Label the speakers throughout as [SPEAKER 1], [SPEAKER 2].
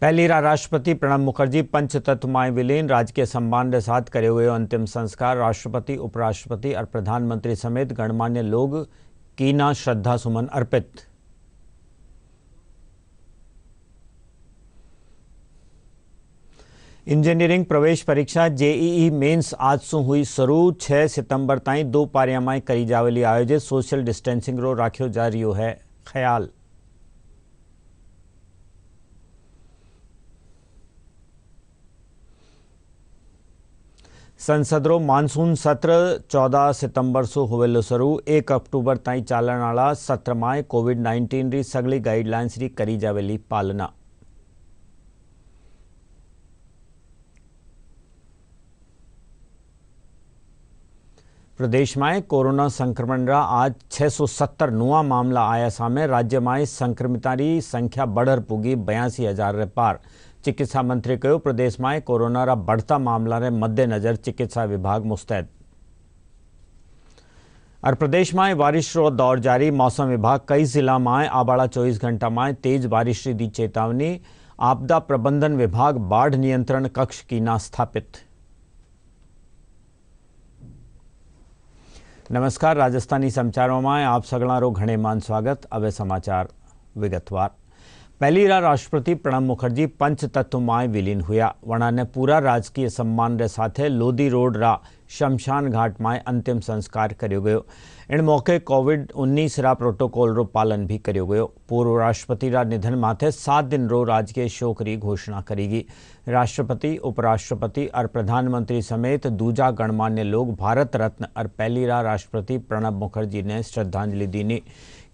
[SPEAKER 1] पहली राष्ट्रपति प्रणब मुखर्जी पंचतत्व माय विलीन राजकीय सम्मान के साथ करे हुए अंतिम संस्कार राष्ट्रपति, उपराष्ट्रपति और प्रधानमंत्री समेत गणमान्य लोग कीना श्रद्धा सुमन अर्पित। इंजीनियरिंग प्रवेश परीक्षा जेईई मेन्स आज से हुई शुरू। 6 सितंबर ताईं 2 पारियां में करी जावेली आयोजित। सोशल डिस्टेंसिंग रो राख्यो जा रही है ख्याल। संसद रो मानसून सत्र 14 सितंबर से होवेलो शुरू। 1 अक्टूबर ताईं चालण वाला सत्र में कोविड-19 री सगली गाइडलाइंस री करी जावेली पालना। प्रदेश में कोरोना संक्रमण रा आज 670 नुआ मामला आया सामे। राज्य में संक्रमितारी संख्या बढ़र पुगी 82,000 रे पार। चिकित्सा मंत्री कहो प्रदेश में कोरोना रा बढ़ता मामला रे मद्देनजर चिकित्सा विभाग मुस्तैद। और प्रदेश में बारिश रो दौर जारी। मौसम विभाग कई जिला में आबाड़ा 24 घंटा में तेज बारिश री दी चेतावनी। आपदा प्रबंधन विभाग बाढ़ नियंत्रण कक्ष की ना स्थापित। नमस्कार, राजस्थानी समाचारों में आप सगला रो घणे मान स्वागत। अब समाचार विगतवार। पहली राष्ट्रपति प्रणब मुखर्जी पंचतत्व में विलीन हुआ। वणा ने पूरा राजकीय सम्मान रे साथे लोधी रोड रा शमशान घाट में अंतिम संस्कार करो गयो। इन मौके कोविड-19 रा प्रोटोकॉल रो पालन भी करो गयो। पूर्व राष्ट्रपति रा निधन माथे 7 दिन रो राजकीय शोक री घोषणा करेगी। राष्ट्रपति, उपराष्ट्रपति और प्रधानमंत्री समेत दूजा गणमान्य लोग भारत रत्न और पहली राष्ट्रपति प्रणब मुखर्जी ने श्रद्धांजलि दीनी।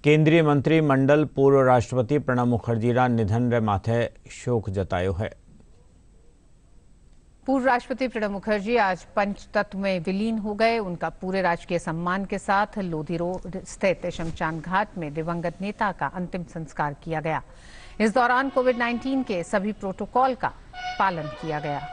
[SPEAKER 1] केंद्रीय मंत्रिमंडल पूर्व राष्ट्रपति प्रणब मुखर्जी रा निधन रे माथे शोक जतायो है।
[SPEAKER 2] पूर्व राष्ट्रपति प्रणब मुखर्जी आज पंचतत्व में विलीन हो गए। उनका पूरे राजकीय सम्मान के साथ लोधी रोड स्थित शमशान घाट में दिवंगत नेता का अंतिम संस्कार किया गया। इस दौरान कोविड-19 के सभी प्रोटोकॉल का पालन किया गया।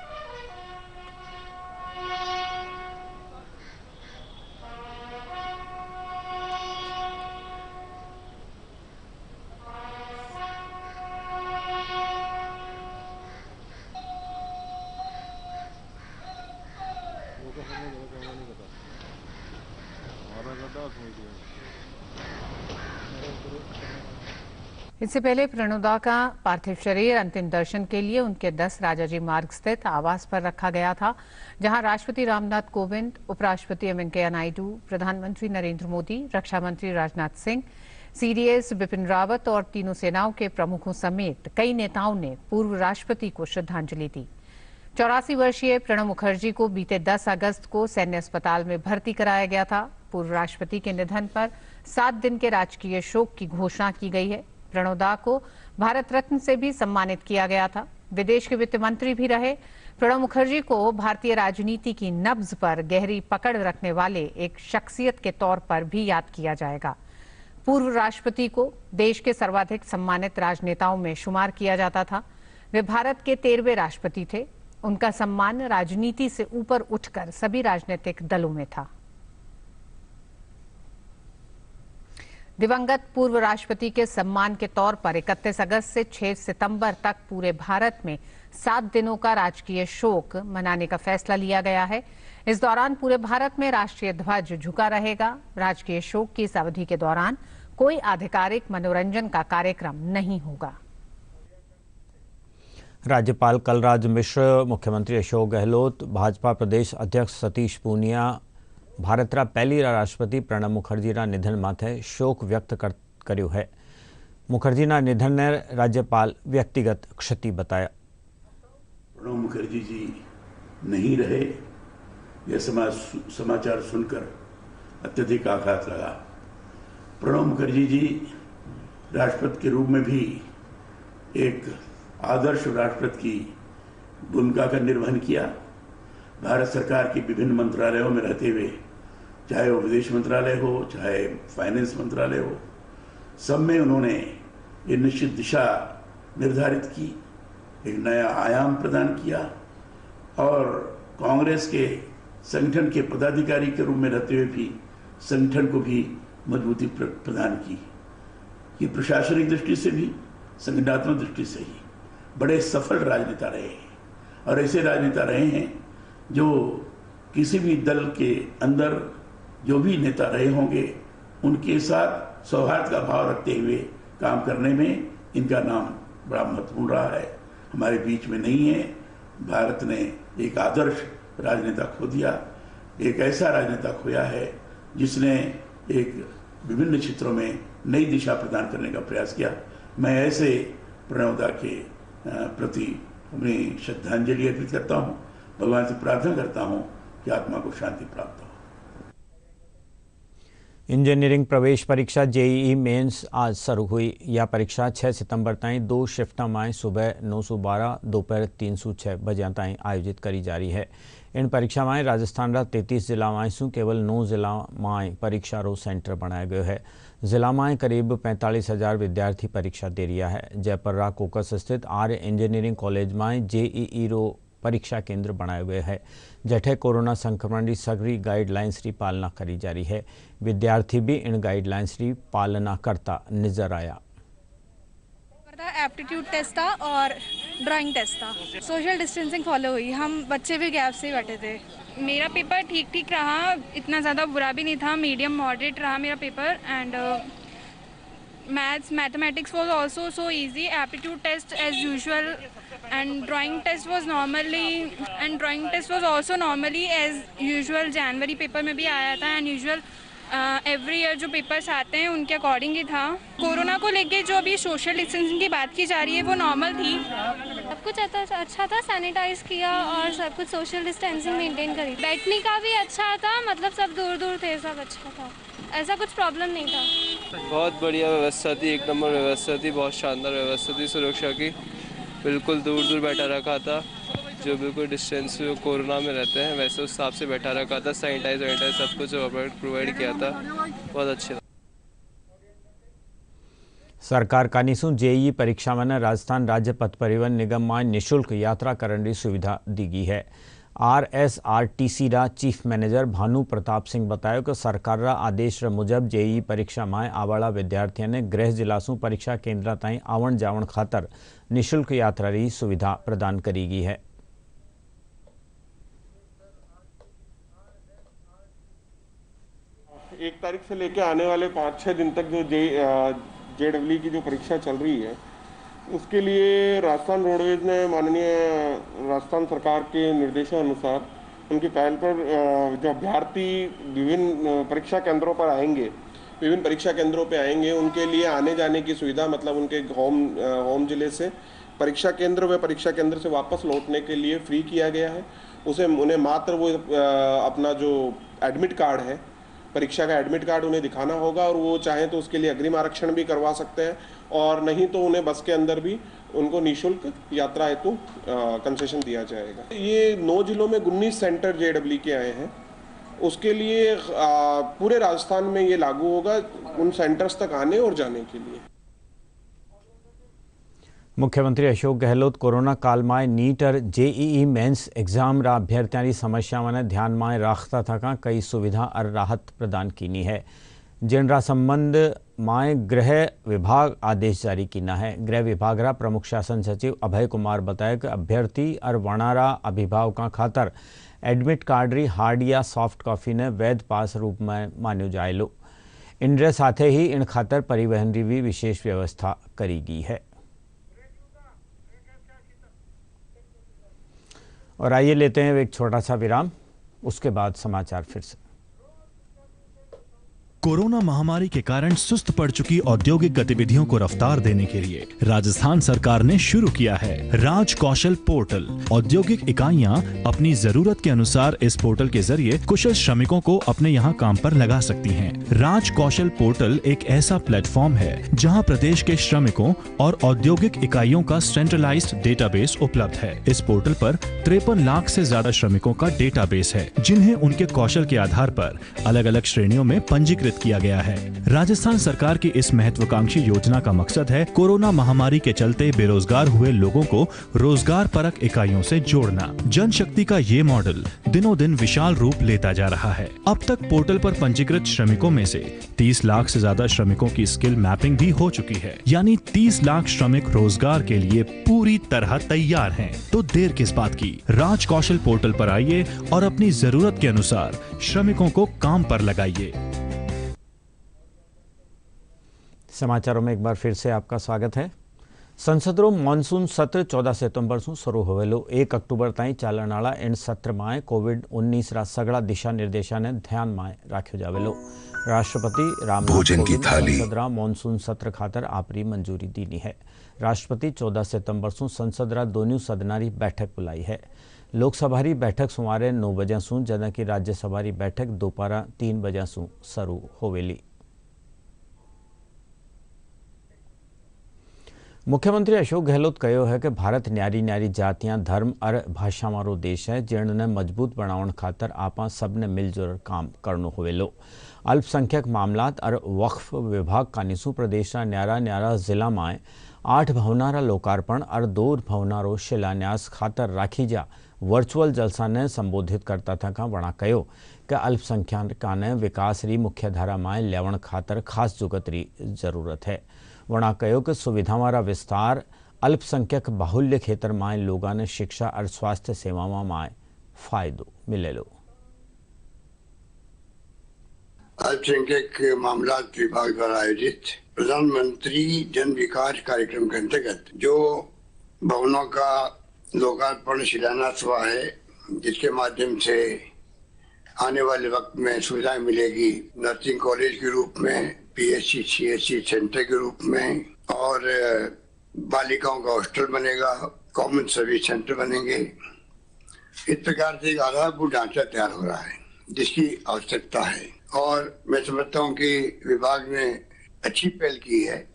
[SPEAKER 2] इससे पहले प्रणोदा का पार्थिव शरीर अंतिम दर्शन के लिए उनके 10 राजाजी मार्ग स्थित आवास पर रखा गया था, जहां राष्ट्रपति रामनाथ कोविंद, उपराष्ट्रपति एम वेंकैया नायडू, प्रधानमंत्री नरेंद्र मोदी, रक्षा मंत्री राजनाथ सिंह, सीडीएस बिपिन रावत और तीनों सेनाओं के प्रमुखों समेत कई नेताओं ने पूर्व राष्ट्रपति को श्रद्धांजलि दी। 84 वर्षीय प्रणब मुखर्जी को बीते 10 अगस्त को सैन्य अस्पताल में भर्ती कराया गया था। पूर्व राष्ट्रपति के निधन पर 7 दिन के राजकीय शोक की घोषणा की गई है। प्रणोदा को भारत रत्न से भी सम्मानित किया गया था। विदेश के वित्त मंत्री भी रहे। प्रणब मुखर्जी को भारतीय राजनीति की नब्ज पर गहरी पकड़ रखने वाले एक शख्सियत के तौर पर भी याद किया जाएगा। पूर्व राष्ट्रपति को देश के सर्वाधिक सम्मानित राजनेताओं में शुमार किया जाता था। वे भारत के 13वें राष्ट्रपति थे। उनका सम्मान राजनीति से ऊपर उठकर सभी राजनीतिक दलों में था। दिवंगत पूर्व राष्ट्रपति के सम्मान के तौर पर 31 अगस्त से 6 सितंबर तक पूरे भारत में 7 दिनों का राजकीय शोक मनाने का फैसला लिया गया है। इस दौरान पूरे भारत में राष्ट्रीय ध्वज झुका रहेगा। राजकीय शोक की इस अवधि के दौरान कोई आधिकारिक मनोरंजन का कार्यक्रम नहीं होगा।
[SPEAKER 1] राज्यपाल कलराज मिश्र, मुख्यमंत्री अशोक गहलोत, भाजपा प्रदेश अध्यक्ष सतीश पूनिया भारत रा पहली राष्ट्रपति प्रणब मुखर्जी रा निधन माथे शोक व्यक्त कर्यो है। मुखर्जी ना निधन ने राज्यपाल व्यक्तिगत क्षति बताया।
[SPEAKER 3] प्रणब मुखर्जी जी नहीं रहे, यह समाचार सुनकर अत्यधिक आघात लगा। प्रणब मुखर्जी जी राष्ट्रपति के रूप में भी एक आदर्श राष्ट्रपति की भूमिका का निर्वहन किया। भारत सरकार की विभिन्न मंत्रालयों में रहते हुए, चाहे वो विदेश मंत्रालय हो, चाहे फाइनेंस मंत्रालय हो, सब में उन्होंने ये निश्चित दिशा निर्धारित की, एक नया आयाम प्रदान किया और कांग्रेस के संगठन के पदाधिकारी के रूप में रहते हुए भी संगठन को भी मजबूती प्रदान की। ये प्रशासनिक दृष्टि से भी, संगठनात्मक दृष्टि से ही बड़े सफल राजनेता रहे हैं और ऐसे राजनेता रहे हैं जो किसी भी दल के अंदर जो भी नेता रहे होंगे उनके साथ सौहार्द का भाव रखते हुए काम करने में इनका नाम बड़ा महत्वपूर्ण रहा है। हमारे बीच में नहीं है। भारत ने एक आदर्श राजनेता खो दिया, एक ऐसा राजनेता खोया है जिसने एक विभिन्न क्षेत्रों में नई दिशा प्रदान करने का प्रयास किया। मैं ऐसे प्रणव दा के प्रति अपनी श्रद्धांजलि अर्पित करता हूँ। भगवान से प्रार्थना करता हूँ कि आत्मा को शांति प्राप्त हो।
[SPEAKER 1] इंजीनियरिंग प्रवेश परीक्षा जेईई मेंस आज शुरू हुई। यह परीक्षा 6 सितंबर ताईं 2 शिफ्ट में सुबह 9:12 दोपहर 3:06 बजे ताईं आयोजित करी जा रही है। इन परीक्षा में राजस्थान रा 33 जिला में सु केवल 9 जिला में परीक्षा रो सेंटर बनाया गयो है। जिला में करीब 45,000 विद्यार्थी परीक्षा दे रहा है। जयपुर रा कोकस स्थित आर्य इंजीनियरिंग कॉलेज में जेईई रो परीक्षा केंद्र बनाए हुए है, जठे कोरोना संक्रमण की सघरी गाइडलाइंस की पालना करी जा रही है। विद्यार्थी भी इन गाइडलाइंस की पालना करता नजर आया।
[SPEAKER 4] एप्टीट्यूड टेस्ट था और ड्राइंग टेस्ट था। सोशल डिस्टेंसिंग फॉलो हुई, हम बच्चे भी गैप से बैठे थे। मेरा पेपर ठीक ठीक रहा, इतना ज़्यादा बुरा भी नहीं था, मीडियम मॉडरेट रहा मेरा paper. And mathematics was also so easy. Aptitude test as usual and drawing test was also normally as usual। जनवरी पेपर में भी आया था एंड यूजुअल एवरी ईयर जो पेपर्स आते हैं उनके अकॉर्डिंग ही था। कोरोना को लेके जो अभी सोशल डिस्टेंसिंग की बात की जा रही है वो नॉर्मल थी।
[SPEAKER 5] सब कुछ अच्छा था, सैनिटाइज किया और सब कुछ सोशल डिस्टेंसिंग मेंटेन करी। बैठने का भी अच्छा था, मतलब सब दूर दूर थे, सब अच्छा था, ऐसा कुछ प्रॉब्लम नहीं था।
[SPEAKER 6] बहुत बढ़िया व्यवस्था थी, एक नंबर व्यवस्था थी, बहुत शानदार व्यवस्था थी। सुरक्षा की बिल्कुल दूर दूर बैठा रखा था, जो बिल्कुल डिस्टेंस कोरोना में रहते हैं वैसे उस हिसाब से बैठा रखा था। सैनिटाइज सब कुछ प्रोवाइड किया था, बहुत अच्छे था।
[SPEAKER 1] सरकार का निशु जेईई परीक्षा में राजस्थान राज्य पथ परिवहन निगम में निःशुल्क यात्रा करने की सुविधा दी गई है। RSRTC रा चीफ मैनेजर भानु प्रताप सिंह बताया कि सरकार रा आदेश मुजब जेईई परीक्षा में आवाला विद्यार्थियों ने गृह जिला सु परीक्षा केंद्र ताईं आवण जावण खातर निःशुल्क यात्रा की सुविधा प्रदान करी गई है।
[SPEAKER 7] एक तारीख से लेकर आने वाले 5-6 दिन तक जो JEE की जो परीक्षा चल रही है उसके लिए राजस्थान रोडवेज ने माननीय राजस्थान सरकार के निर्देशानुसार उनकी पहल पर जो अभ्यर्थी विभिन्न परीक्षा केंद्रों पर आएंगे, विभिन्न परीक्षा केंद्रों पे आएंगे, उनके लिए आने जाने की सुविधा, मतलब उनके होम जिले से परीक्षा केंद्र व परीक्षा केंद्र से वापस लौटने के लिए फ्री किया गया है। उन्हें मात्र वो अपना जो एडमिट कार्ड है, परीक्षा का एडमिट कार्ड उन्हें दिखाना होगा और वो चाहे तो उसके लिए अग्रिम आरक्षण भी करवा सकते हैं और नहीं तो उन्हें बस के अंदर भी उनको निःशुल्क यात्रा हेतु कंसेशन दिया जाएगा। ये 9 जिलों में 19 सेंटर JEE के आए हैं, उसके लिए पूरे राजस्थान में ये लागू होगा उन सेंटर्स तक आने और जाने के लिए।
[SPEAKER 1] मुख्यमंत्री अशोक गहलोत कोरोना काल में नीट और जेईई मेंस एग्जाम रा अभ्यर्थियों की समस्याओं ने ध्यान में रखता था कई सुविधा और राहत प्रदान की है, जिनरा संबंध में गृह विभाग आदेश जारी किया है। गृह विभाग रा प्रमुख शासन सचिव अभय कुमार बताया कि अभ्यर्थी और वणारा अभिभावकों खातर एडमिट कार्ड री हार्ड या सॉफ्ट कॉपी ने वैध पास रूप में मान्यो जायेलो। इनरे साथ ही इन खातर परिवहन की भी विशेष व्यवस्था करी गई है। और आइए लेते हैं एक छोटा सा विराम, उसके बाद समाचार फिर से।
[SPEAKER 8] कोरोना महामारी के कारण सुस्त पड़ चुकी औद्योगिक गतिविधियों को रफ्तार देने के लिए राजस्थान सरकार ने शुरू किया है राज कौशल पोर्टल। औद्योगिक इकाइयां अपनी जरूरत के अनुसार इस पोर्टल के जरिए कुशल श्रमिकों को अपने यहां काम पर लगा सकती हैं। राज कौशल पोर्टल एक ऐसा प्लेटफॉर्म है जहां प्रदेश के श्रमिकों और औद्योगिक इकाइयों का सेंट्रलाइज्ड डेटाबेस उपलब्ध है। इस पोर्टल पर 53 लाख से ज्यादा श्रमिकों का डेटाबेस है, जिन्हें उनके कौशल के आधार पर अलग अलग श्रेणियों में पंजीकृत स्वीकृत किया गया है। राजस्थान सरकार की इस महत्वाकांक्षी योजना का मकसद है कोरोना महामारी के चलते बेरोजगार हुए लोगों को रोजगार परक इकाइयों से जोड़ना। जनशक्ति का ये मॉडल दिनों दिन विशाल रूप लेता जा रहा है। अब तक पोर्टल पर पंजीकृत श्रमिकों में से 30 लाख से ज्यादा श्रमिकों की स्किल मैपिंग भी हो चुकी है, यानी 30 लाख श्रमिक रोजगार के लिए पूरी तरह तैयार हैं। तो देर किस बात की, राज कौशल पोर्टल पर आइए और अपनी जरूरत के अनुसार श्रमिकों को काम पर लगाइए।
[SPEAKER 1] समाचारों में एक बार फिर से आपका स्वागत है। संसदरो मॉनसून सत्र 14 सितंबर से शुरू होवेलो 1 अक्टूबर ताईं चालण वाला इन सत्र में कोविड-19 रा सगड़ा दिशा निर्देशा ने ध्यान में राख्यो जावेलो। राष्ट्रपति रामनाथ कोविंद संसदरा मॉनसून सत्र खातर आपरी मंजूरी दीनी है। राष्ट्रपति 14 सितंबर से संसदरा दोनों सदनारी बैठक बुलाई है। लोकसभा री बैठक सुमारे 9 बजे से जदा कि राज्यसभा री बैठक दोपहर 3 बजे से शुरू होवेली। मुख्यमंत्री अशोक गहलोत कहो है कि भारत न्यारी न्यारी जातियां धर्म और भाषा वालो देश है, जिणने मजबूत बनावण खातर आपा सबने मिलजुल काम करनो होवेलो। अल्पसंख्यक मामलात और वक्फ विभाग का निसु प्रदेश न्यारा न्यारा जिला में 8 भवनारा लोकार्पण और 2 भवनारो शिलान्यास खातर राखी जा वर्चुअल जलसा ने संबोधित करता था का वणा कहो कि अल्पसंख्यका ने विकास री मुख्यधारा में लेवण खातर खास जुगत री जरूरत है। वणा कहो कि सुविधावारा विस्तार अल्पसंख्यक बाहुल्य क्षेत्र में लोगों ने शिक्षा और स्वास्थ्य सेवाओं में फायदो मिलेलो।
[SPEAKER 9] अल्पसंख्यक मामलात विभाग द्वारा आयोजित प्रधानमंत्री जन विकास कार्यक्रम के अंतर्गत जो भवनों का लोकार्पण शिलान्यास हुआ है, जिसके माध्यम से आने वाले वक्त में सुविधाएं मिलेगी। नर्सिंग कॉलेज के रूप में, पीएचसी सीएचसी सेंटर के रूप में, और बालिकाओं का हॉस्टल बनेगा, कॉमन सर्विस सेंटर बनेंगे। इस प्रकार से एक आधारभूत ढांचा तैयार हो रहा है जिसकी आवश्यकता है, और मैं समझता हूँ कि विभाग ने अच्छी पहल की है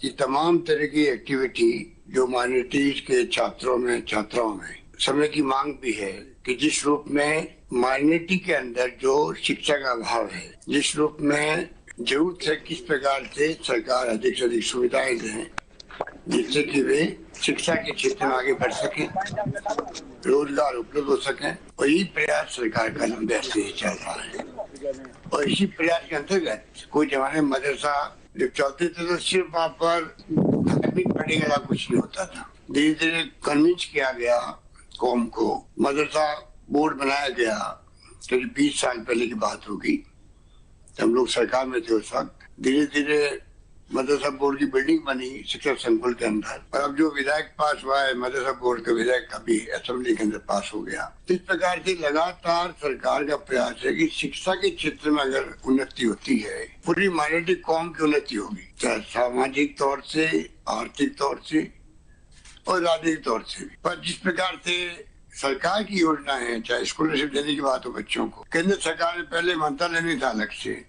[SPEAKER 9] कि तमाम तरह की एक्टिविटी जो माइनॉरिटीज के छात्रों में छात्राओं में समय की मांग भी है कि जिस रूप में माइनॉरिटी के अंदर जो शिक्षा का अभाव है, जिस रूप में जरूरत है किस प्रकार से सरकार अधिक से अधिक सुविधाएं दें जिससे कि वे शिक्षा के क्षेत्र में आगे बढ़ सकें, रोजगार उपलब्ध हो सकें। और यही प्रयास सरकार का लंबे अरसे से चल रहा है। और इसी प्रयास के अंतर्गत कोई जमाने मदरसा जब चलते थे तो सिर्फ वहाँ पर धार्मिक पढ़ेगा कुछ नहीं होता था। धीरे धीरे कन्विंस किया गया कौम को, मदरसा बोर्ड बनाया गया। करीब 20 साल पहले की बात होगी, हम लोग सरकार में थे उस वक्त। धीरे धीरे मदरसा बोर्ड की बिल्डिंग बनी शिक्षा संकुल के अंदर, और अब जो विधायक पास हुआ है मदरसा बोर्ड का विधायक अभी असेंबली के अंदर पास हो गया। इस प्रकार से लगातार सरकार का प्रयास है कि शिक्षा के क्षेत्र में अगर उन्नति होती है, पूरी माइनॉरिटी कौम की उन्नति होगी, चाहे सामाजिक तौर से, आर्थिक तौर से और राजनीतिक तौर से। पर जिस प्रकार से सरकार की योजना है, चाहे स्कॉलरशिप देने की बात हो बच्चों को, केंद्र सरकार ने पहले मंत्रालय नहीं था अलग से,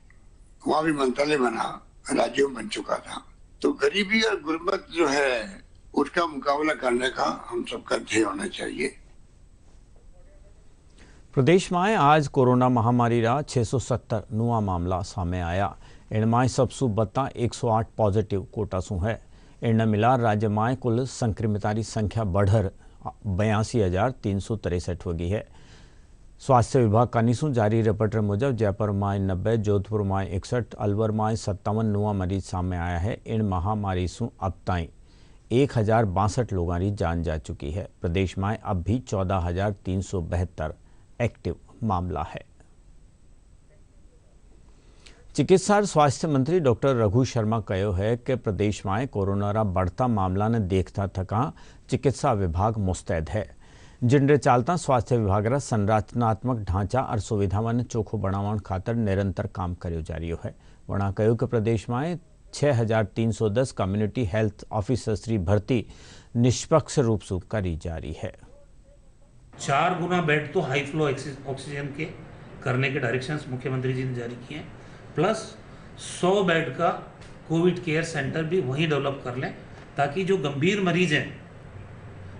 [SPEAKER 9] वहाँ भी मंत्रालय बना, राज्यों में बन चुका था। तो गरीबी और गुर्बत जो है उसका मुकाबला करने का हम सबका ध्येय होना चाहिए।
[SPEAKER 1] प्रदेश में आज कोरोना महामारी रा 670 नुआ मामला सामने आया। इनमें सबसु बत्ता 108 पॉजिटिव कोटासू है। इन मिला राज्य में कुल संक्रमितारी संख्या बढ़कर 82,363 हो गई है। स्वास्थ्य विभाग का निसु जारी रिपोर्ट मुजब जयपुर में 90, जोधपुर में 61, अलवर में 57 नुआ मरीज सामने आया है। इन महामारी से अब तक 1062 लोगों की जान जा चुकी है। प्रदेश में अब भी 14,372 एक्टिव मामला है। चिकित्सा और स्वास्थ्य मंत्री डॉक्टर रघु शर्मा कहो है कि प्रदेश में कोरोना रा बढ़ता मामला ने देखता थका चिकित्सा विभाग मुस्तैद है, जिनरे चालता स्वास्थ्य विभाग रा संरचनात्मक ढांचा और सुविधाओं ने चोखो बनावण खातर निरंतर काम करो जा रही है। वणा कहो कि प्रदेश में 6,310 कम्युनिटी हेल्थ ऑफिसर्स की भर्ती निष्पक्ष रूप से करी जा रही है।
[SPEAKER 10] 4 गुना बेड तो हाई फ्लो ऑक्सीजन के करने के डायरेक्शंस मुख्यमंत्री जी ने जारी किए हैं, प्लस 100 बेड का कोविड केयर सेंटर भी वहीं डेवलप कर लें, ताकि जो गंभीर मरीज हैं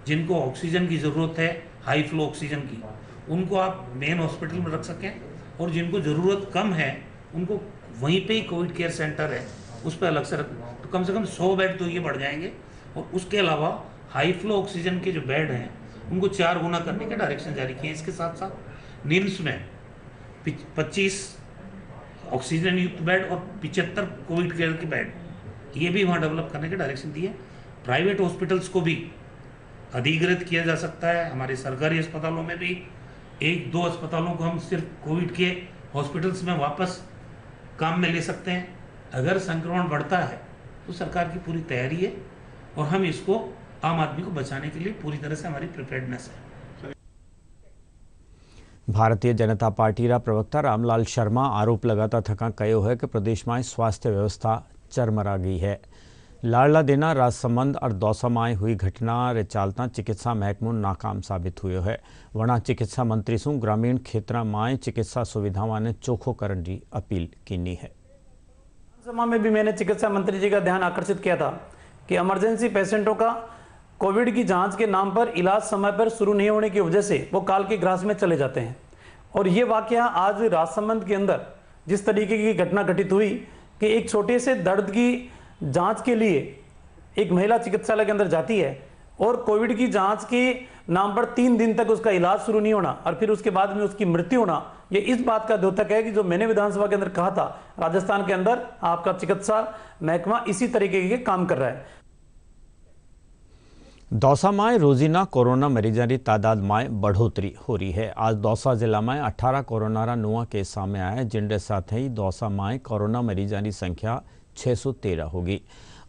[SPEAKER 10] जिनको ऑक्सीजन की ज़रूरत है, हाई फ्लो ऑक्सीजन की, उनको आप मेन हॉस्पिटल में रख सकें, और जिनको ज़रूरत कम है उनको वहीं पे ही कोविड केयर सेंटर है, उस पर अलग से तो कम से कम 100 बेड तो ये बढ़ जाएंगे। और उसके अलावा हाई फ्लो ऑक्सीजन के जो बेड हैं उनको 4 गुना करने के डायरेक्शन जारी किए हैं। इसके साथ साथ निम्स में 25 ऑक्सीजन युक्त बेड और 75 कोविड केयर के बेड ये भी वहाँ डेवलप करने के डायरेक्शन दिए। प्राइवेट हॉस्पिटल्स को भी अधिग्रहित किया जा सकता है। हमारे सरकारी अस्पतालों में भी 1-2 अस्पतालों को हम सिर्फ कोविड के हॉस्पिटल्स में वापस काम में ले सकते हैं। अगर संक्रमण बढ़ता है तो सरकार की पूरी तैयारी है और हम इसको आम आदमी को बचाने के लिए पूरी तरह से हमारी प्रिपेयर्डनेस है।
[SPEAKER 1] भारतीय जनता पार्टीरा प्रवक्ता रामलाल शर्मा आरोप लगाता थका कहो है कि प्रदेश में स्वास्थ्य व्यवस्था चरमरा गई है। लाडला देना राजसमंद और दौसा में हुई घटना रे चालता चिकित्सा महकमो नाकाम साबित हुए है। वणा चिकित्सा मंत्री सु ग्रामीण क्षेत्र में चिकित्सा सुविधाओं ने चोखो करने की अपील की है।
[SPEAKER 11] सभा में भी मैंने चिकित्सा मंत्री जी का ध्यान आकर्षित किया था कि इमरजेंसी पेशेंटों का कोविड की जांच के नाम पर इलाज समय पर शुरू नहीं होने की वजह से वो काल के ग्रास में चले जाते हैं। और ये वाकया आज राजसमंद के अंदर जिस तरीके की घटना घटित हुई कि एक छोटे से दर्द की जांच के लिए एक महिला चिकित्सालय के अंदर जाती है और कोविड की जांच के नाम पर 3 दिन तक उसका इलाज शुरू नहीं होना और फिर उसके बाद में उसकी मृत्यु होना, ये इस बात का द्योतक है कि जो मैंने विधानसभा के अंदर कहा था, राजस्थान के अंदर आपका चिकित्सा महकमा इसी तरीके के काम कर रहा है।
[SPEAKER 1] दौसा में रोजीना कोरोना मरीजों की तादाद में बढ़ोतरी हो रही है। आज दौसा जिला में 18 कोरोना नवा केस सामने आए, जिनके साथ ही दौसा में कोरोना मरीजों की संख्या 613 होगी।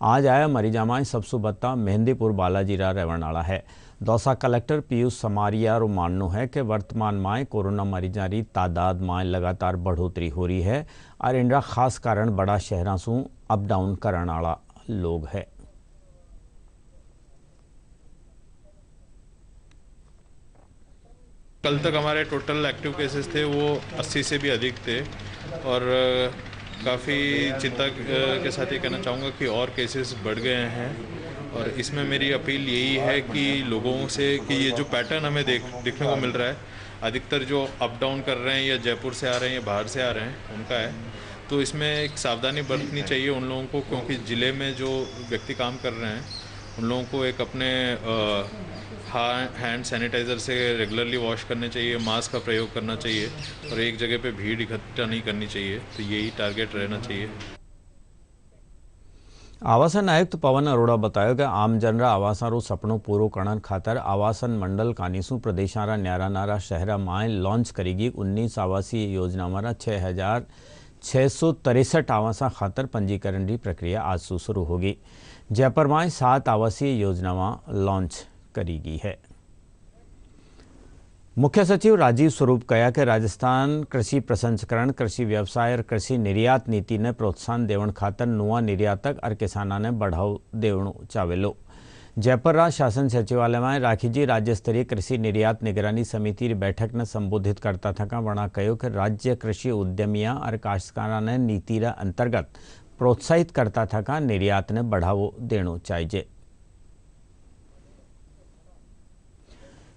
[SPEAKER 1] आज आया मरीजों में सबसे बत्ता मेहंदीपुर बालाजी रा रहने वाला है। दौसा कलेक्टर पीयूष समारिया रो मानना है कि वर्तमान में कोरोना मरीजों की तादाद में लगातार बढ़ोतरी हो रही है और इनका खास कारण बड़ा शहरों से अप डाउन करने वाला लोग है।
[SPEAKER 12] कल तक हमारे टोटल एक्टिव केसेस थे वो 80 से भी अधिक थे और काफ़ी चिंता के साथ ये कहना चाहूँगा कि और केसेस बढ़ गए हैं। और इसमें मेरी अपील यही है कि लोगों से कि ये जो पैटर्न हमें देखने को मिल रहा है, अधिकतर जो अप डाउन कर रहे हैं या जयपुर से आ रहे हैं या बाहर से आ रहे हैं उनका है, तो इसमें एक सावधानी बरतनी चाहिए उन लोगों को, क्योंकि ज़िले में जो व्यक्ति काम कर रहे हैं उन लोगों को एक अपने हैंड सैनिटाइज़र से रेगुलरली वॉश करने चाहिए, मास्क का प्रयोग करना चाहिए और एक जगह पे भीड़ इकट्ठा नहीं करनी चाहिए। तो यही टारगेट रहना चाहिए।
[SPEAKER 1] आवासन आयुक्त पवन अरोड़ा बताया कि आम जनरा आवासन सपनों पूरो करने खातर आवासन मंडल कानीसू प्रदेशारा न्यारा नारा शहरा में लॉन्च करेगी 19 आवासीय योजना में 6,663 आवासा खातर पंजीकरण की प्रक्रिया आज से शुरू होगी। जयपुर में 7 आवासीय योजना लॉन्च करी गई है। मुख्य सचिव राजीव स्वरूप कहा कि राजस्थान कृषि प्रसंस्करण, कृषि व्यवसाय और कृषि निर्यात नीति ने प्रोत्साहन देवन खातर नुआ निर्यातक और किसाना ने बढ़ाव देवणो चावेलो। जयपुर शासन सचिवालय में राखी जी राज्य स्तरीय कृषि निर्यात निगरानी समिति की बैठक ने संबोधित करता था वणा कहो कि राज्य कृषि उद्यमिया और काश्तकारा ने नीति अंतर्गत प्रोत्साहित करता था निर्यात ने बढ़ावो देनो चाहिए।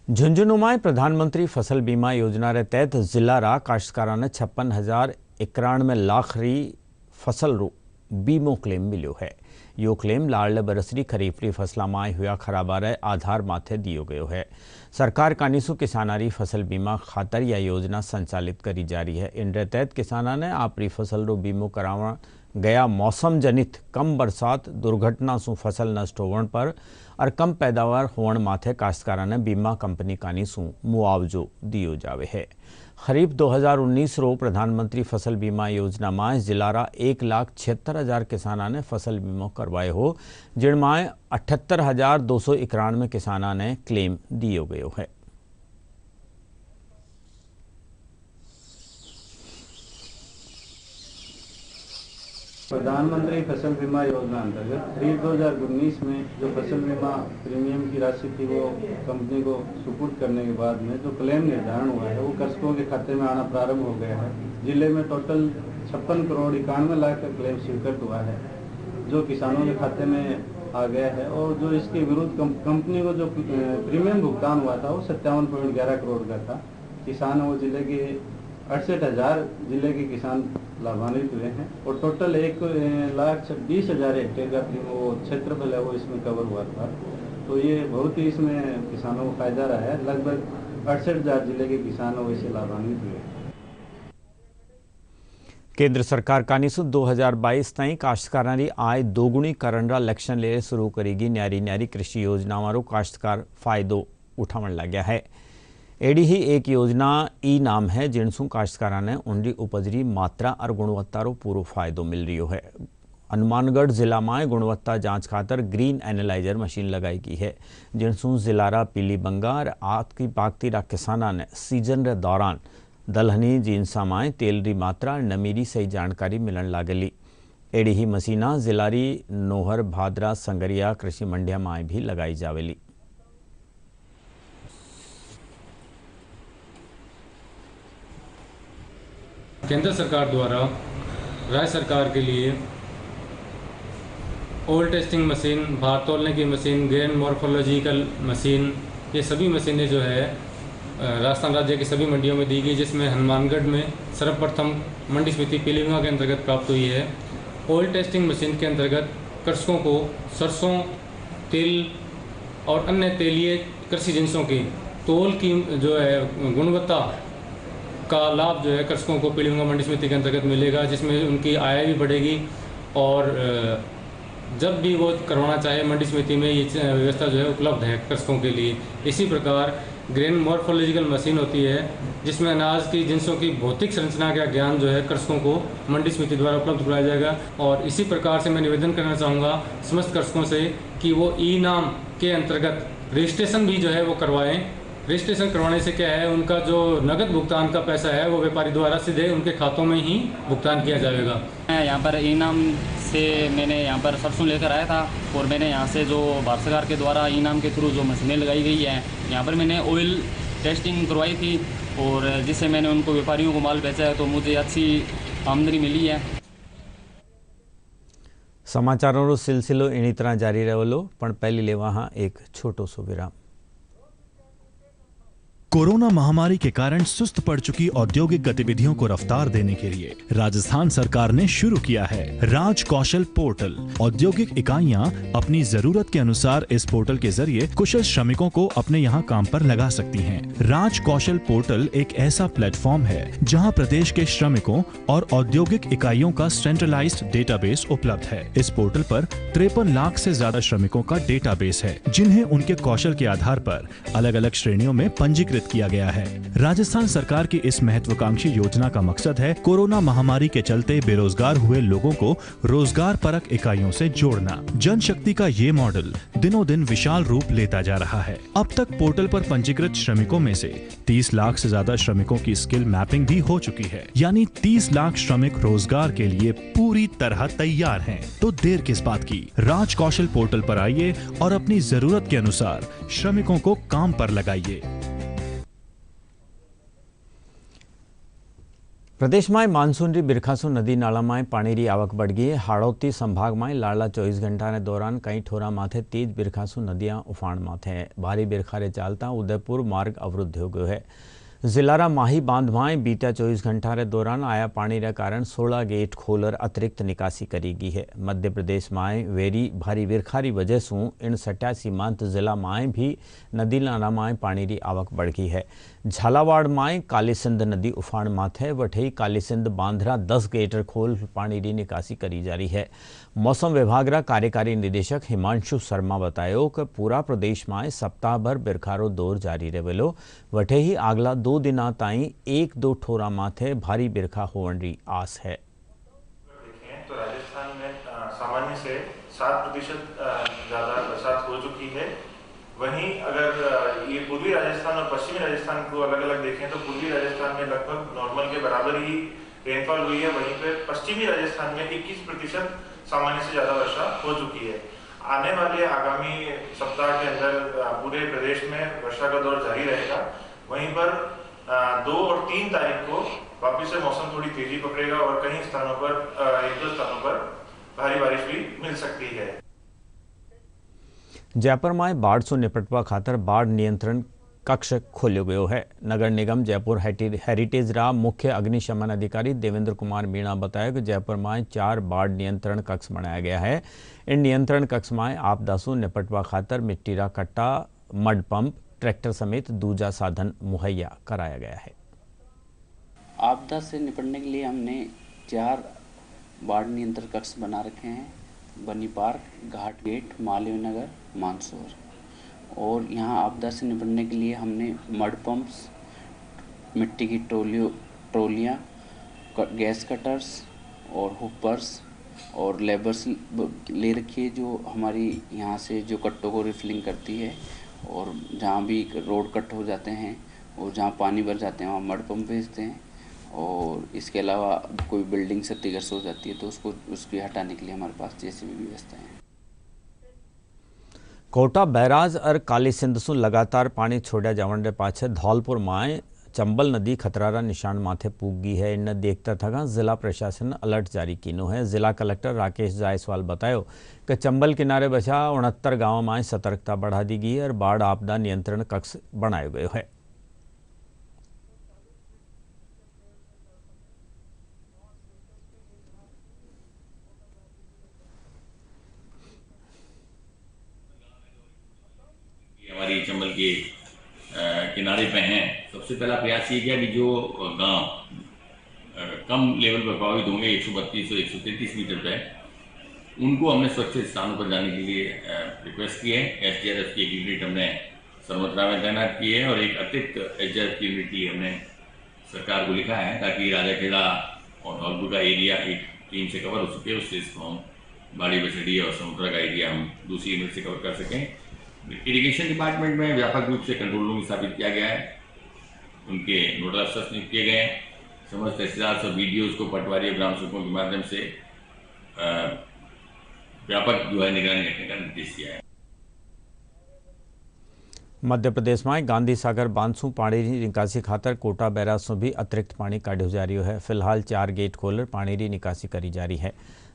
[SPEAKER 1] झुंझुनू में प्रधानमंत्री फसल बीमा योजना के तहत जिला रा काश्तकारा ने 56,091 लाख री फसल रो बीमो क्लेम मिलो है। यो क्लेम लाड़ले बरसरी खरीफरी फसला में हुआ खराबा रे आधार माथे दियो गयो है। सरकार कानीसू किसानारी फसल बीमा खातर यह योजना संचालित करी जा रही है। इनके तहत किसाना ने आपरी फसल रो बीमो करावा गया मौसम जनित कम बरसात, दुर्घटना सु फसल नष्ट होवन पर और कम पैदावार होवन माथे काश्तकारा ने बीमा कंपनी कानीसू मुआवजो दियो जावे है। खरीफ 2019 रो प्रधानमंत्री फसल बीमा योजना में जिलारा 1,76,000 किसाना ने फसल बीमा करवाए हो, जिनमें 78,291 किसाना ने क्लेम दियो गयो है।
[SPEAKER 13] प्रधानमंत्री फसल बीमा योजना अंतर्गत खरीफ 2019 में जो फसल बीमा प्रीमियम की राशि थी वो कंपनी को सुपुर्द करने के बाद में जो क्लेम निर्धारण हुआ है वो कृषकों के खाते में आना प्रारंभ हो गया है। जिले में टोटल 56 करोड़ 91 लाख का क्लेम स्वीकृत हुआ है जो किसानों के खाते में आ गया है। और जो इसके विरुद्ध कंपनी को जो प्रीमियम भुगतान हुआ था वो 57.11 करोड़ का था। किसान वो जिले के 68,000 जिले के किसान लाभान्वित हुए हैं और टोटल 1,20,000 हेक्टेयर का वो क्षेत्रफल है वो इसमें कवर हुआ था। तो ये बहुत ही इसमें किसानों को फायदा रहा है। लगभग 68,000 जिले के किसान वैसे लाभान्वित हुए।
[SPEAKER 1] केंद्र सरकार कानीसु 2022 ताईं काश्तकारांनी आय दोगुणी करणरा लक्ष्य ले शुरू करेगी न्यारी न्यारी कृषि योजनावारो काश्तकार फायदो उठावण लाग्या है। एडी ही एक योजना ई नाम है जिनसू काश्तकारा ने उनकी उपजरी मात्रा और गुणवत्ता रो पूरो फायदो मिल रही है। हनुमानगढ़ जिला में गुणवत्ता जांच खातर ग्रीन एनालाइजर मशीन लगाई गई है जिनसू जिलारा पीली बंगार आतकी पाकती रा किसाना ने सीजन रे दौरान दलहनी जींसा में तेल री मात्रा नमी री सही जानकारी मिलन लागली। एडी ही मशीना जिलारी नोहर भादरा संगरिया कृषि मंडिया में भी लगाई जावेली।
[SPEAKER 14] केंद्र सरकार द्वारा राज्य सरकार के लिए ऑयल टेस्टिंग मशीन, भार तोलने की मशीन, ग्रेन मॉर्फोलॉजिकल मशीन, ये सभी मशीनें जो है राजस्थान राज्य की सभी मंडियों में दी गई, जिसमें हनुमानगढ़ में सर्वप्रथम मंडी समिति पीलीभंगा के अंतर्गत प्राप्त हुई है। ऑयल टेस्टिंग मशीन के अंतर्गत कृषकों को सरसों, तिल और अन्य तेलीय कृषि जिनसों की तोल की जो है गुणवत्ता का लाभ जो है कृषकों को पीलीभंगा मंडी समिति के अंतर्गत मिलेगा, जिसमें उनकी आय भी बढ़ेगी और जब भी वो करवाना चाहे मंडी समिति में ये व्यवस्था जो है उपलब्ध है कृषकों के लिए। इसी प्रकार ग्रेन मॉर्फोलॉजिकल मशीन होती है जिसमें अनाज की जिनसों की भौतिक संरचना का ज्ञान जो है कृषकों को मंडी समिति द्वारा उपलब्ध कराया जाएगा। और इसी प्रकार से मैं निवेदन करना चाहूँगा समस्त कृषकों से कि वो ई नाम के अंतर्गत रजिस्ट्रेशन भी जो है वो करवाएं। रजिस्ट्रेशन करवाने से क्या है, उनका जो नगद भुगतान का पैसा है वो व्यापारी द्वारा सीधे उनके खातों में ही भुगतान किया जाएगा।
[SPEAKER 15] यहाँ पर इनाम से मैंने यहाँ पर सरसों लेकर आया था और मैंने यहाँ से जो भारत सरकार के द्वारा इनाम के थ्रू जो मशीनें लगाई गई हैं, यहाँ पर मैंने ऑयल टेस्टिंग करवाई थी और जिससे मैंने उनको व्यापारियों को माल बेचा है तो मुझे अच्छी आमदनी मिली है।
[SPEAKER 1] समाचारों रो सिलसिलो इनी तरह जारी रहेलो, पण पहली लेवा हाँ एक छोटो सो विराम।
[SPEAKER 8] कोरोना महामारी के कारण सुस्त पड़ चुकी औद्योगिक गतिविधियों को रफ्तार देने के लिए राजस्थान सरकार ने शुरू किया है राज कौशल पोर्टल। औद्योगिक इकाइयां अपनी जरूरत के अनुसार इस पोर्टल के जरिए कुशल श्रमिकों को अपने यहां काम पर लगा सकती हैं। राज कौशल पोर्टल एक ऐसा प्लेटफॉर्म है जहां प्रदेश के श्रमिकों और औद्योगिक इकाइयों का सेंट्रलाइज्ड डेटाबेस उपलब्ध है। इस पोर्टल पर 53 लाख से ज्यादा श्रमिकों का डेटाबेस है जिन्हें उनके कौशल के आधार पर अलग अलग श्रेणियों में पंजीकृत किया गया है। राजस्थान सरकार की इस महत्वाकांक्षी योजना का मकसद है कोरोना महामारी के चलते बेरोजगार हुए लोगों को रोजगार परक इकाइयों से जोड़ना। जनशक्ति का ये मॉडल दिनों दिन विशाल रूप लेता जा रहा है। अब तक पोर्टल पर पंजीकृत श्रमिकों में से 30 लाख से ज्यादा श्रमिकों की स्किल मैपिंग भी हो चुकी है, यानी 30 लाख श्रमिक रोजगार के लिए पूरी तरह तैयार हैं। तो देर किस बात की, राज कौशल पोर्टल पर आइए और अपनी जरूरत के अनुसार श्रमिकों को काम पर लगाइए।
[SPEAKER 1] प्रदेश में मानसून री बिरखासू नदी नाला में पानी री आवक बढ़ गई है। हाड़ौती संभाग में लाला 24 घंटा ने दौरान कई ठोरा माथे तेज बिरखासू नदियां उफान माथे है। भारी बिरखारे चालता उदयपुर मार्ग अवरुद्ध हो गयो है। जिलारा माही बांध में बीता 24 घंटा रे दौरान आया पानी रे कारण 16 गेट खोलर अतिरिक्त निकासी करी गई है। मध्य प्रदेश में वेरी भारी बिरखारी वजह से इन 87 सीमांत जिला में भी नदी नाला में पानी री आवक बढ़ गई है। झालावाड़ में कालीसिंध नदी उफान माथे वठई कालीसिंध बांधरा 10 गेट खोल पानी री निकासी करी जा रही है। मौसम विभाग रा कार्यकारी निदेशक हिमांशु शर्मा बतायो कि पूरा प्रदेश में सप्ताह भर बिरखारो दौर जारी रहेलो। वठे ही अगला 2 दिना ताई 1-2 ठोरा माथे भारी बिरखा होवन री आस है।
[SPEAKER 16] देखें तो राजस्थान में सामान्य से 7% ज्यादा बरसात हो चुकी है। वहीं अगर ये पूर्वी राजस्थान और पश्चिमी राजस्थान को अलग अलग देखें तो पूर्वी राजस्थान में लगभग नॉर्मल के बराबर ही रेनफॉल हुई है। वहीं पे पश्चिमी राजस्थान में 21% सामान्य से ज्यादा वर्षा हो चुकी है। आने वाले आगामी सप्ताह के अंदर पूरे प्रदेश में वर्षा का दौर जारी रहेगा। वहीं पर 2 और 3 तारीख को वापिस से मौसम थोड़ी तेजी पकड़ेगा और कई स्थानों पर 1-2 स्थानों पर भारी बारिश भी मिल सकती है।
[SPEAKER 1] जयपुर में बाढ़ से निपटवा खातर बाढ़ नियंत्रण कक्ष खोल्यो गयो है। नगर निगम जयपुर हेरिटेज रा मुख्य अग्निशमन अधिकारी देवेंद्र कुमार मीणा बताया कि जयपुर में 4 बाढ़ नियंत्रण कक्ष बनाया गया है। इन नियंत्रण कक्ष में आपदा से निपटवा खातर मिट्टी रा कट्टा, मड पंप, ट्रैक्टर समेत दूजा साधन मुहैया कराया गया है।
[SPEAKER 17] आपदा से निपटने के लिए हमने 4 बाढ़ नियंत्रण कक्ष बना रखे हैं। बनी पार्क, घाट गेट, मालवीय नगर, मानसौर। और यहाँ आपदा से निपटने के लिए हमने मड पंप्स, मिट्टी की ट्रोलियाँ, गैस कटर्स और हुपर्स और लेबर्स ले रखी है, जो हमारी यहाँ से जो कट्टों को रिफिलिंग करती है। और जहाँ भी रोड कट हो जाते हैं और जहाँ पानी भर जाते हैं वहाँ मड पंप भेजते हैं। और इसके अलावा कोई बिल्डिंग क्षतिग्रस्त हो जाती है तो उसकी हटाने के लिए हमारे पास जेसीबी की व्यवस्था है।
[SPEAKER 1] कोटा बैराज और काली सिंध से लगातार पानी छोड़ा जाने पाछे धौलपुर में चंबल नदी खतरारा निशान माथे पूग गई है। इन्हें देखता था जिला प्रशासन ने अलर्ट जारी किया है। जिला कलेक्टर राकेश जायसवाल बतायो कि चंबल किनारे बचा 69 गाँव में सतर्कता बढ़ा दी गई और बाढ़ आपदा नियंत्रण कक्ष बनायो गयो है।
[SPEAKER 18] हमारी चंबल के किनारे पे हैं। सबसे पहला प्रयास ये किया कि जो गांव कम लेवल पर प्रभावित होंगे 132 और 133 मीटर पे, उनको हमने सुरक्षित स्थानों पर जाने के लिए रिक्वेस्ट की है। एसडीआरएफ की एक यूनिट हमने सरमथरा में तैनात की है और एक अतिरिक्त एसडीआरएफ की यूनिट की हमने सरकार को लिखा है ताकि राजाखेड़ा और धौलपुर का एरिया एक टीम से कवर हो सके। उससे इसको हम बाड़ी बछड़ी और समुद्रा का एरिया हम दूसरी यूनिट से कवर कर सकें। इरिगेशन डिपार्टमेंट में व्यापक रूप से कंट्रोल रूम स्थापित किया गया है। उनके नोडल अफसर नियुक्त किए गए हैं। समस्त तहसीलदार और बीडीओ को पटवारी और ग्राम सेवकों के माध्यम से व्यापक जो है निगरानी रखने का निर्देश दिया है।
[SPEAKER 1] मध्य प्रदेश में गांधी सागर बांधसू पानी की निकासी खातर कोटा बैराज से भी अतिरिक्त पानी काढ़ो जा रही है। फिलहाल 4 गेट खोल पानी की निकासी करी जा रही है।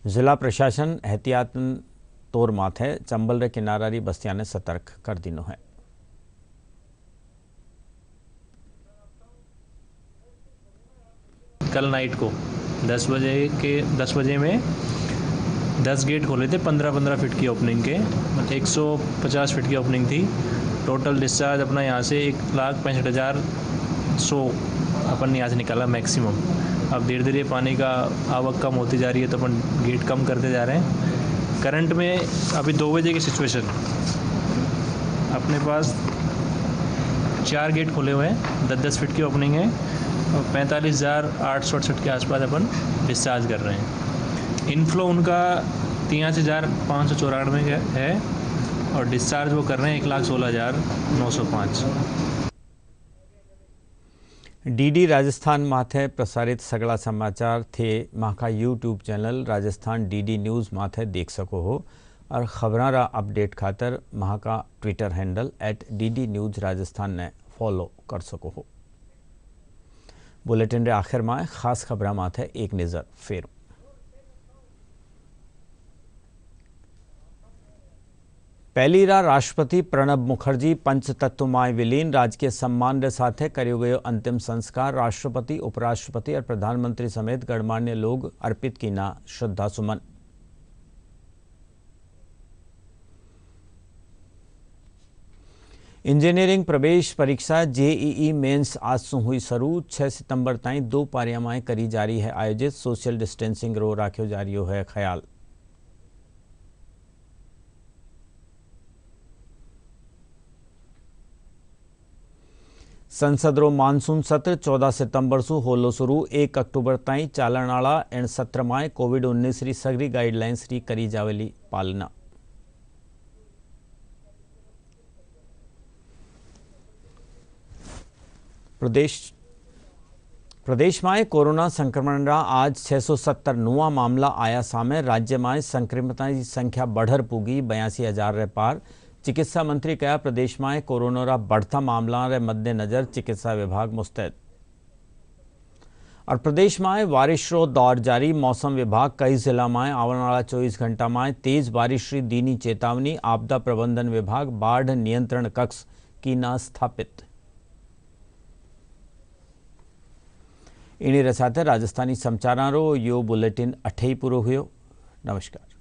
[SPEAKER 1] जिला प्रशासन एहतियातन तौर माथे चंबल रे किनारारी बस्तियां ने सतर्क कर दिनो है।
[SPEAKER 19] कल नाइट को 10 बजे में 10 गेट खोले थे। 15 फीट की ओपनिंग के, 150 फीट की ओपनिंग थी। टोटल डिस्चार्ज अपना यहाँ से 1,65,100 अपन यहाँ से निकाला मैक्सिमम। अब धीरे धीरे पानी का आवक कम होती जा रही है तो अपन गेट कम करते जा रहे हैं। करंट में अभी 2 बजे की सिचुएशन, अपने पास 4 गेट खोले हुए हैं, 10 फीट की ओपनिंग है और 45,868 के आसपास अपन डिस्चार्ज कर रहे हैं। इनफ्लो उनका 83,594 है और डिस्चार्ज वो कर रहे हैं 1,16,905।
[SPEAKER 1] डीडी राजस्थान माथे प्रसारित सगला समाचार थे माका YouTube channel Rajasthan DD news माथे देख सको हो और खबरां रा अपडेट खातर महाका Twitter handle @DD news Rajasthan ने फॉलो कर सको हो। बुलेटिन रे आखिर में खास खबरां माथे एक नज़र फेरूं। पहली रा राष्ट्रपति प्रणब मुखर्जी पंचतत्व में विलीन। राजकीय सम्मान रे साथे करियो गयो अंतिम संस्कार। राष्ट्रपति, उपराष्ट्रपति और प्रधानमंत्री समेत गणमान्य लोग अर्पित कीना श्रद्धा सुमन। इंजीनियरिंग प्रवेश परीक्षा जेईई मेंस आज से हुई शुरू। 6 सितंबर ताईं 2 पारियां में करी जा रही है आयोजित। सोशल डिस्टेंसिंग रो राख्यो जा रही है ख्याल। संसद रो मानसून सत्र 14 सितंबर से होलो शुरू। 1 अक्टूबर ताईं चालण वाला इन सत्र में कोविड-19 री सगरी गाइडलाइंस री करी जावेली पालना। प्रदेश में कोरोना संक्रमण रा आज 670 नवा मामला आया सामे। राज्य में संक्रमितों की संख्या बढ़र पुगी 82,000 रे पार। चिकित्सा मंत्री कहा प्रदेश में कोरोना रा बढ़ता मामला रे मद्देनजर चिकित्सा विभाग मुस्तैद। और प्रदेश में बारिश रो दौर जारी। मौसम विभाग कई जिला में आने वाला 24 घंटा में तेज बारिश री दीनी चेतावनी। आपदा प्रबंधन विभाग बाढ़ नियंत्रण कक्ष की ना स्थापित। इन्हीं સાથે રાજસ્થાની સમાચારો यो बुलेटिन अठे पूरो हुयो। नमस्कार।